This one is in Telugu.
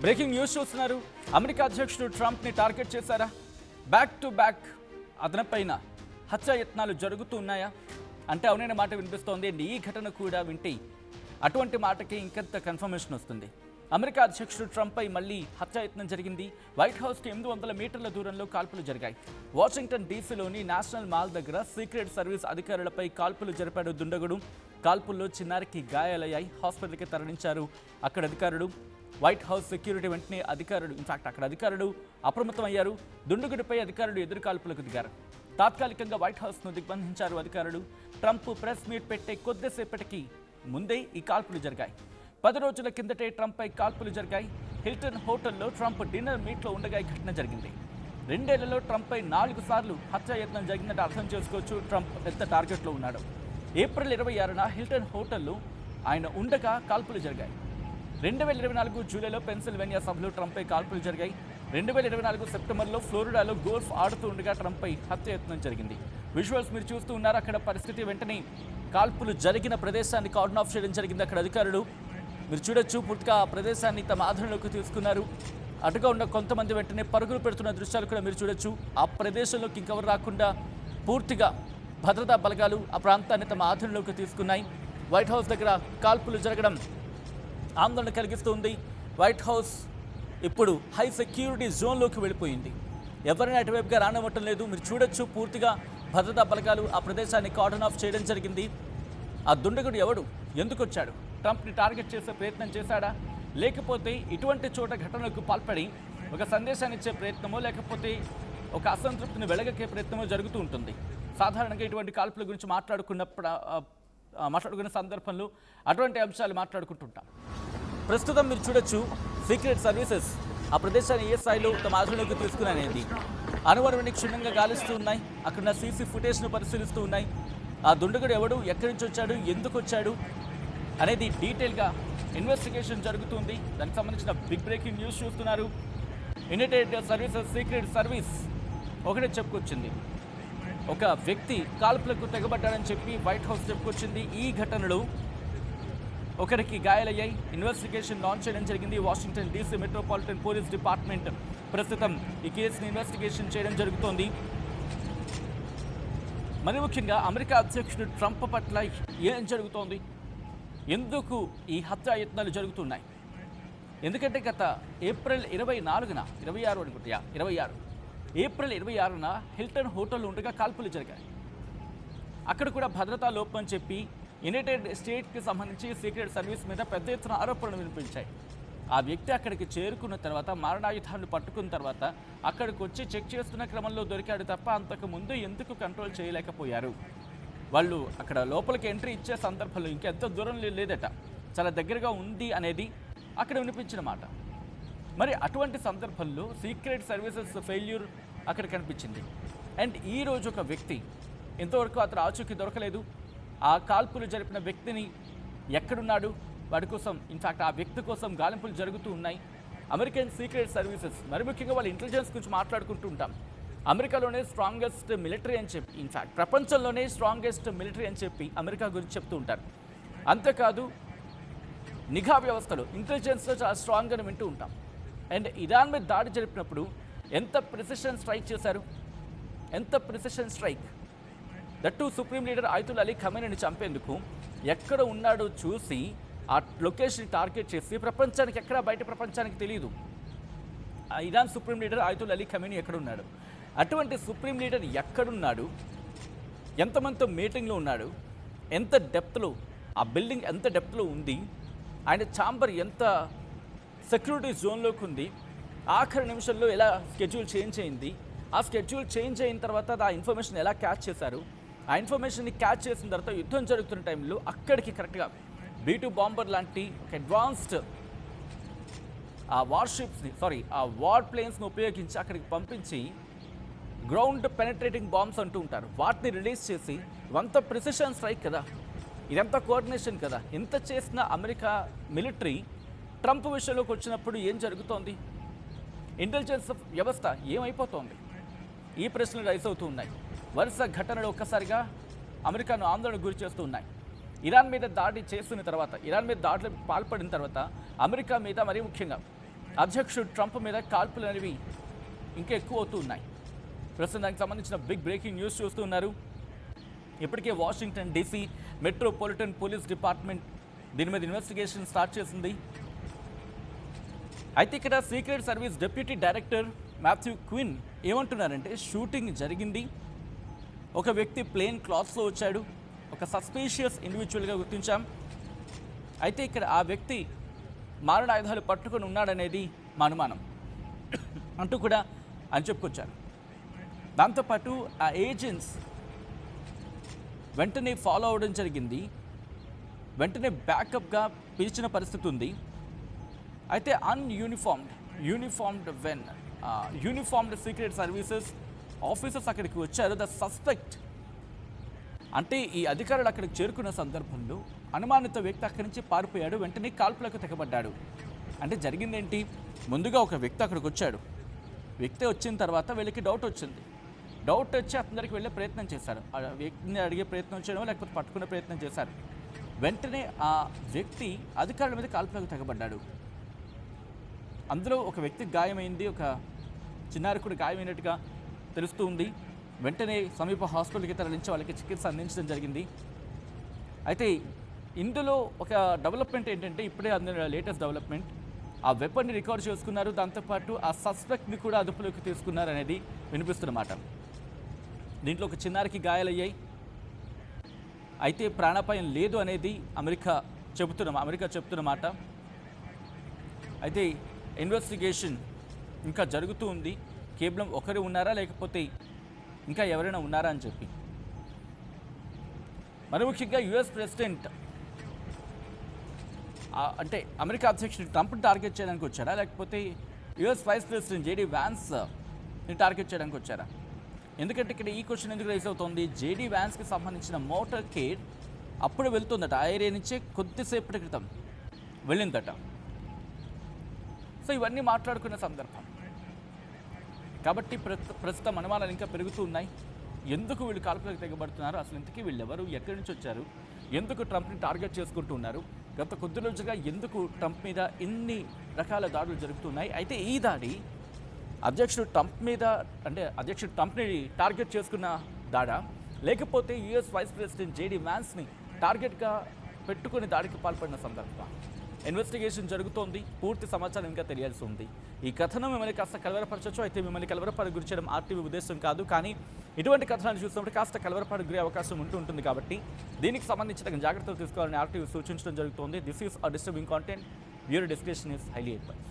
బ్రేకింగ్ న్యూస్ చూస్తున్నారు. అమెరికా అధ్యక్షుడు ట్రంప్ని టార్గెట్ చేశారా? బ్యాక్ టు బ్యాక్ అతనిపైన హత్యాయత్నాలు జరుగుతూ ఉన్నాయా అంటే అవునైన మాట వినిపిస్తోంది. ఈ ఘటన కూడా వింటే అటువంటి మాటకి ఇంకెంత కన్ఫర్మేషన్ వస్తుంది. అమెరికా అధ్యక్షుడు ట్రంప్పై మళ్ళీ హత్యాయత్నం జరిగింది. వైట్ హౌస్కి 800 మీటర్ల దూరంలో కాల్పులు జరిగాయి. వాషింగ్టన్ డీసీలోని నేషనల్ మాల్ దగ్గర సీక్రెట్ సర్వీస్ అధికారులపై కాల్పులు జరిపాడు దుండగుడు. కాల్పుల్లో చిన్నారికి గాయాలయ్యాయి. హాస్పిటల్కి తరలించారు అక్కడ అధికారులు. వైట్ హౌస్ సెక్యూరిటీ వెంటనే అక్కడ అధికారులు అప్రమత్తమయ్యారు. దుండగుడిపై అధికారులు ఎదురు కాల్పులకు దిగారు. తాత్కాలికంగా వైట్ హౌస్ను దిగ్బంధించారు అధికారులు. ట్రంప్ ప్రెస్ మీట్ పెట్టే కొద్దిసేపటికి ముందే ఈ కాల్పులు జరిగాయి. 10 రోజుల కిందటే ట్రంప్పై కాల్పులు జరిగాయి. హిల్టన్ హోటల్లో ట్రంప్ డిన్నర్ మీట్లో ఉండగా ఈ ఘటన జరిగింది. 2 ఏళ్లలో ట్రంప్పై 4 సార్లు హత్యాయత్నం జరిగిందంటే అర్థం చేసుకోవచ్చు ట్రంప్ ఎంత టార్గెట్లో ఉన్నాడు. ఏప్రిల్ 26న హిల్టన్ హోటల్లో ఆయన ఉండగా కాల్పులు జరిగాయి. 2024 జూలైలో పెన్సిల్వేనియా సభలో ట్రంప్పై కాల్పులు జరిగాయి. 2024 సెప్టెంబర్లో ఫ్లోరిడాలో గోల్ఫ్ ఆడుతూ ఉండగా ట్రంప్పై హత్యాయత్నం జరిగింది. విజువల్స్ మీరు చూస్తూ ఉన్నారు. అక్కడ పరిస్థితి వెంటనే కాల్పులు జరిగిన ప్రదేశాన్ని కార్డన్ ఆఫ్ చేయడం జరిగింది. అక్కడ అధికారులు మీరు చూడొచ్చు, పూర్తిగా ఆ ప్రదేశాన్ని తమ ఆధీనంలోకి తీసుకున్నారు. అటుగా ఉన్న కొంతమంది వెంటనే పరుగులు పెడుతున్న దృశ్యాలు కూడా మీరు చూడొచ్చు. ఆ ప్రదేశంలోకి ఇంకెవరు రాకుండా పూర్తిగా భద్రతా బలగాలు ఆ ప్రాంతాన్ని తమ ఆధీనంలోకి తీసుకున్నాయి. వైట్ హౌస్ దగ్గర కాల్పులు జరగడం ఆందోళన కలిగిస్తుంది. వైట్ హౌస్ ఇప్పుడు హై సెక్యూరిటీ జోన్లోకి వెళ్ళిపోయింది. ఎవరైనా అటువైపుగా రానివ్వటం లేదు. మీరు చూడొచ్చు, పూర్తిగా భద్రతా బలగాలు ఆ ప్రదేశాన్ని కార్డన్ ఆఫ్ చేయడం జరిగింది. ఆ దుండగుడు ఎవడు, ఎందుకు వచ్చాడు, ట్రంప్ని టార్గెట్ చేసే ప్రయత్నం చేశాడా, లేకపోతే ఇటువంటి చోట ఘటనలకు పాల్పడి ఒక సందేశాన్ని ఇచ్చే ప్రయత్నమో లేకపోతే ఒక అసంతృప్తిని వెలగకే ప్రయత్నమో జరుగుతూ ఉంటుంది. సాధారణంగా ఇటువంటి కాల్పుల గురించి మాట్లాడుకున్న సందర్భంలో అటువంటి అంశాలు మాట్లాడుకుంటుంటాం. ప్రస్తుతం మీరు చూడొచ్చు, సీక్రెట్ సర్వీసెస్ ఆ ప్రదేశాన్ని ఏ స్థాయిలో తమ ఆధీనంలోకి తీసుకునేది అనువనువుని క్షుణ్ణంగా గాలిస్తూ ఉన్నాయి. అక్కడున్న సీసీ ఫుటేజ్ను పరిశీలిస్తూ ఉన్నాయి. ఆ దుండగుడు ఎవడు, ఎక్కడి నుంచి వచ్చాడు, ఎందుకు వచ్చాడు అనేది డీటెయిల్గా ఇన్వెస్టిగేషన్ జరుగుతుంది. దానికి సంబంధించిన బిగ్ బ్రేకింగ్ న్యూస్ చూస్తున్నారు. యునైటెడ్ సర్వీసెస్ సీక్రెట్ సర్వీస్ ఒకటే చెప్పుకొచ్చింది, ఒక వ్యక్తి కాల్పులకు తెగబడ్డాడని చెప్పి వైట్ హౌస్ చెప్పుకొచ్చింది. ఈ ఘటనలో ఒకరికి గాయాలయ్యాయి. ఇన్వెస్టిగేషన్ లాంచ్ చేయడం జరిగింది. Washington DC metropolitan police department ప్రస్తుతం ఈ కేసుని ఇన్వెస్టిగేషన్ చేయడం జరుగుతోంది. మరి ముఖ్యంగా అమెరికా అధ్యక్షుడు ట్రంప్ పట్ల ఏం జరుగుతోంది, ఎందుకు ఈ హత్యాయత్నాలు జరుగుతున్నాయి? ఎందుకంటే గత ఏప్రిల్ 26 ఏప్రిల్ 26న హిల్టన్ హోటల్ ఉండగా కాల్పులు జరిగాయి. అక్కడ కూడా భద్రతా లోపం అని చెప్పి యునైటెడ్ స్టేట్స్కి సంబంధించి సీక్రెట్ సర్వీస్ మీద పెద్ద ఎత్తున ఆరోపణలు వినిపించాయి. ఆ వ్యక్తి అక్కడికి చేరుకున్న తర్వాత, మారణాయుధాన్ని పట్టుకున్న తర్వాత అక్కడికి వచ్చి చెక్ చేస్తున్న క్రమంలో దొరికాడు తప్ప అంతకుముందు ఎందుకు కంట్రోల్ చేయలేకపోయారు? వాళ్ళు అక్కడ లోపలికి ఎంట్రీ ఇచ్చే సందర్భంలో ఇంకెంత దూరం లేదట, చాలా దగ్గరగా ఉంది అనేది అక్కడ వినిపించిన మాట. మరి అటువంటి సందర్భంలో సీక్రెట్ సర్వీసెస్ ఫెయిల్యూర్ అక్కడ కనిపించింది. అండ్ ఈరోజు ఒక వ్యక్తి, ఇంతవరకు అతను ఆచూకీ దొరకలేదు. ఆ కాల్పులు జరిపిన వ్యక్తిని ఎక్కడున్నాడు, వాడి కోసం ఇన్ఫ్యాక్ట్ ఆ వ్యక్తి కోసం గాలింపులు జరుగుతూ ఉన్నాయి. అమెరికన్ సీక్రెట్ సర్వీసెస్, మరి ముఖ్యంగా వాళ్ళ ఇంటెలిజెన్స్ గురించి మాట్లాడుకుంటూ ఉంటాం. అమెరికాలోనే స్ట్రాంగెస్ట్ మిలిటరీ అని చెప్పి, ఇన్ఫ్యాక్ట్ ప్రపంచంలోనే స్ట్రాంగెస్ట్ మిలిటరీ అని చెప్పి అమెరికా గురించి చెప్తూ ఉంటారు. అంతేకాదు నిఘా వ్యవస్థలు, ఇంటెలిజెన్స్లో చాలా స్ట్రాంగ్ అని వింటూ ఉంటాం. అండ్ ఇరాన్ మీద దాడి జరిపినప్పుడు ఎంత ప్రిసిషన్ స్ట్రైక్ చేశారు, ఎంత precision strike. That supreme leader Ayatollah Ali ఖమేనీని చంపేందుకు ఎక్కడ ఉన్నాడో చూసి ఆ లొకేషన్ టార్గెట్ చేసి ప్రపంచానికి, ఎక్కడ బయట ప్రపంచానికి తెలియదు ఆ Iran supreme leader Ayatollah Ali Khamenei ఎక్కడున్నాడు. అటువంటి సుప్రీం లీడర్ ఎక్కడున్నాడు, ఎంతమందితో మీటింగ్లో ఉన్నాడు, ఎంత డెప్త్లో, ఆ బిల్డింగ్ ఎంత డెప్త్లో ఉంది, ఆయన ఛాంబర్ ఎంత సెక్యూరిటీ జోన్లోకి ఉంది, ఆఖరి నిమిషంలో ఎలా స్కెడ్యూల్ చేంజ్ అయింది, ఆ స్కెడ్యూల్ చేంజ్ అయిన తర్వాత ఆ ఇన్ఫర్మేషన్ ఎలా క్యాచ్ చేశారు, ఆ ఇన్ఫర్మేషన్ని క్యాచ్ చేసిన తర్వాత యుద్ధం జరుగుతున్న టైంలో అక్కడికి కరెక్ట్గా B-2 బాంబర్ లాంటి ఒక అడ్వాన్స్డ్ ఆ వార్ ప్లేన్స్ని ఉపయోగించి అక్కడికి పంపించి గ్రౌండ్ పెనట్రేటింగ్ బాంబ్స్ అంటూ ఉంటారు, వాటిని రిలీజ్ చేసి, ఇవంత ప్రిసిషన్ స్ట్రైక్ కదా, ఇదంతా కోఆర్డినేషన్ కదా. ఎంత చేసిన అమెరికా మిలిటరీ ట్రంప్ విషయంలోకి వచ్చినప్పుడు ఏం జరుగుతోంది, ఇంటెలిజెన్స్ వ్యవస్థ ఏమైపోతోంది, ఈ ప్రశ్నలు రైజ్ అవుతూ ఉన్నాయి. వరుస ఘటనలు ఒక్కసారిగా అమెరికాను ఆందోళనకు గురి చేస్తూ ఉన్నాయి. ఇరాన్ మీద దాడి చేస్తున్న తర్వాత, ఇరాన్ మీద దాడులకు పాల్పడిన తర్వాత అమెరికా మీద మరీ ముఖ్యంగా అధ్యక్షుడు ట్రంప్ మీద కాల్పులు అనేవి ఇంకా ఎక్కువ అవుతూ ఉన్నాయి. ప్రస్తుతం దానికి సంబంధించిన బిగ్ బ్రేకింగ్ న్యూస్ చూస్తూ ఉన్నారు. ఇప్పటికే Washington DC metropolitan police department దీని మీద ఇన్వెస్టిగేషన్ స్టార్ట్ చేసింది. అయితే ఇక్కడ secret service deputy director Matthew క్విన్ ఏమంటున్నారంటే, షూటింగ్ జరిగింది, ఒక వ్యక్తి ప్లేన్ క్లాత్స్లో వచ్చాడు, ఒక సస్పీషియస్ ఇండివిజువల్గా గుర్తించాం. అయితే ఇక్కడ ఆ వ్యక్తి మారణాయుధాలు పట్టుకొని ఉన్నాడనేది మా అనుమానం అంటూ కూడా అని చెప్పుకొచ్చారు. దాంతోపాటు ఆ ఏజెంట్స్ వెంటనే ఫాలో అవ్వడం జరిగింది, వెంటనే బ్యాకప్గా పిలిచిన పరిస్థితి ఉంది. అయితే యూనిఫార్మ్డ్ సీక్రెట్ సర్వీసెస్ ఆఫీసర్స్ అక్కడికి వచ్చారు. ద సస్పెక్ట్ అంటే ఈ అధికారులు అక్కడికి చేరుకున్న సందర్భంలో అనుమానిత వ్యక్తి అక్కడి నుంచి పారిపోయాడు, వెంటనే కాల్పులకు తెగబడ్డాడు. అంటే జరిగిందేంటి, ముందుగా ఒక వ్యక్తి అక్కడికి వచ్చాడు, వ్యక్తి వచ్చిన తర్వాత వీళ్ళకి డౌట్ వచ్చింది, డౌట్ వచ్చి అతని దగ్గరికి వెళ్ళే ప్రయత్నం చేశారు, ఆ వ్యక్తిని అడిగే ప్రయత్నం చేయడం లేకపోతే పట్టుకునే ప్రయత్నం చేశారు. వెంటనే ఆ వ్యక్తి అధికారుల మీద కాల్పులకు తెగబడ్డాడు. అందులో ఒక వ్యక్తికి గాయమైంది, ఒక చిన్నారి కూడా గాయమైనట్టుగా తెలుస్తూ ఉంది. వెంటనే సమీప హాస్పిటల్కి తరలించి వాళ్ళకి చికిత్స అందించడం జరిగింది. అయితే ఇందులో ఒక డెవలప్మెంట్ ఏంటంటే, ఇప్పుడే అందిన లేటెస్ట్ డెవలప్మెంట్, ఆ వెపన్ని రికార్డ్ చేసుకున్నారు, దాంతోపాటు ఆ సస్పెక్ట్ని కూడా అదుపులోకి తీసుకున్నారు అనేది వినిపిస్తున్నమాట. దీంట్లో ఒక చిన్నారికి గాయాలయ్యాయి, అయితే ప్రాణాపాయం లేదు అనేది అమెరికా చెబుతున్న మాట. అయితే ఇన్వెస్టిగేషన్ ఇంకా జరుగుతూ ఉంది, కేవలం ఒకరు ఉన్నారా లేకపోతే ఇంకా ఎవరైనా ఉన్నారా అని చెప్పి. మరి ముఖ్యంగా యుఎస్ ప్రెసిడెంట్ అంటే అమెరికా అధ్యక్షుడు ట్రంప్ని టార్గెట్ చేయడానికి వచ్చారా, లేకపోతే యుఎస్ వైస్ ప్రెసిడెంట్ జేడీ వ్యాన్స్ని టార్గెట్ చేయడానికి వచ్చారా? ఎందుకంటే ఇక్కడ ఈ క్వశ్చన్ ఎందుకు రైజ్ అవుతుంది, జేడీ వ్యాన్స్కి సంబంధించిన మోటార్ కేర్ అప్పుడు వెళ్తుందట, ఆ ఏరియా నుంచే కొద్దిసేపటి క్రితం వెళ్ళిందట. సో ఇవన్నీ మాట్లాడుకున్న సందర్భం కాబట్టి ప్రస్తుతం అనుమానాలు ఇంకా పెరుగుతూ ఉన్నాయి. ఎందుకు వీళ్ళు కాల్పులకు తెగబడుతున్నారు, అసలు ఇంతకీ వీళ్ళు ఎవరు, ఎక్కడి నుంచి వచ్చారు, ఎందుకు ట్రంప్ని టార్గెట్ చేసుకుంటూ ఉన్నారు, గత కొద్ది రోజులుగా ఎందుకు ట్రంప్ మీద ఇన్ని రకాల దాడులు జరుగుతున్నాయి. అయితే ఈ దాడి అధ్యక్షుడు ట్రంప్ని టార్గెట్ చేసుకున్న దాడా, లేకపోతే యుఎస్ వైస్ ప్రెసిడెంట్ జేడీ వ్యాన్స్ని టార్గెట్గా పెట్టుకుని దాడికి పాల్పడిన సందర్భం. ఇన్వెస్టిగేషన్ జరుగుతోంది, పూర్తి సమాచారం ఇంకా తెలియాల్సి ఉంది. ఈ కథనం మిమ్మల్ని కాస్త కలవరపరచవచ్చు, అయితే మిమ్మల్ని కలవరపాటు గురి చేయడం ఆర్టీవీ ఉద్దేశం కాదు, కానీ ఇటువంటి కథనాలు చూసినప్పుడు కాస్త కలవరపాటు గురే అవకాశం ఉంటుంది కాబట్టి దీనికి సంబంధించిన జాగ్రత్తలు తీసుకోవాలని ఆర్టీవీ సూచించడం జరుగుతోంది. This is a disturbing content, viewer description is highly advised.